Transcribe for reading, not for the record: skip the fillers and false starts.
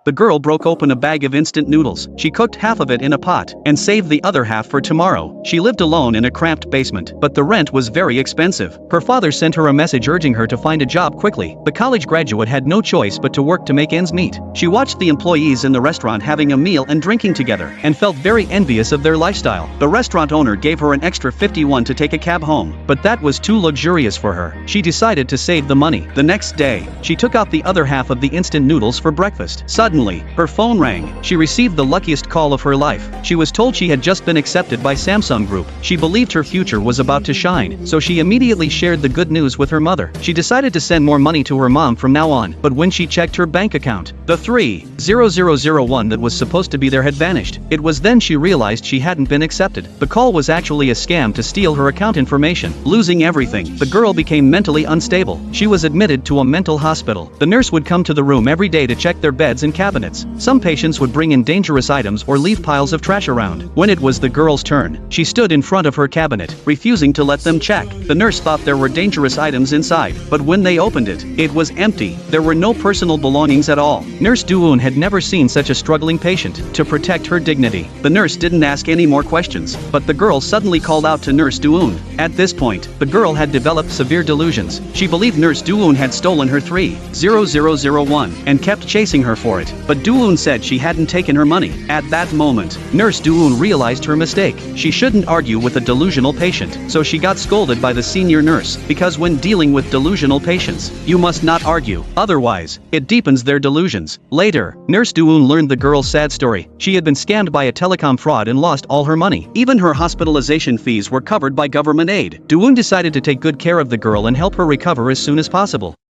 The girl broke open a bag of instant noodles. She cooked half of it in a pot and saved the other half for tomorrow. She lived alone in a cramped basement, but the rent was very expensive. Her father sent her a message urging her to find a job quickly. The college graduate had no choice but to work to make ends meet. She watched the employees in the restaurant having a meal and drinking together and felt very envious of their lifestyle. The restaurant owner gave her an extra 51 to take a cab home, but that was too luxurious for her. She decided to save the money. The next day, she took out the other half of the instant noodles for breakfast. Suddenly, her phone rang. She received the luckiest call of her life. She was told she had just been accepted by Samsung Group. She believed her future was about to shine, so she immediately shared the good news with her mother. She decided to send more money to her mom from now on, but when she checked her bank account, the 3,001 that was supposed to be there had vanished. It was then she realized she hadn't been accepted. The call was actually a scam to steal her account information. Losing everything, the girl became mentally unstable. She was admitted to a mental hospital. The nurse would come to the room every day to check their beds and cabinets. Some patients would bring in dangerous items or leave piles of trash around. When it was the girl's turn, she stood in front of her cabinet, refusing to let them check. The nurse thought there were dangerous items inside, but when they opened it, it was empty. There were no personal belongings at all. Nurse Duun had never seen such a struggling patient. To protect her dignity, the nurse didn't ask any more questions, but the girl suddenly called out to Nurse Duun. At this point, the girl had developed severe delusions. She believed Nurse Duun had stolen her 3,001 and kept chasing her for it, but Duun said she hadn't taken her money. At that moment, Nurse Duun realized her mistake. She shouldn't argue with a delusional patient, so she got scolded by the senior nurse, because when dealing with delusional patients, you must not argue, otherwise, it deepens their delusions. Later, Nurse Duun learned the girl's sad story. She had been scammed by a telecom fraud and lost all her money. Even her hospitalization fees were covered by government aid. Duun decided to take good care of the girl and help her recover as soon as possible.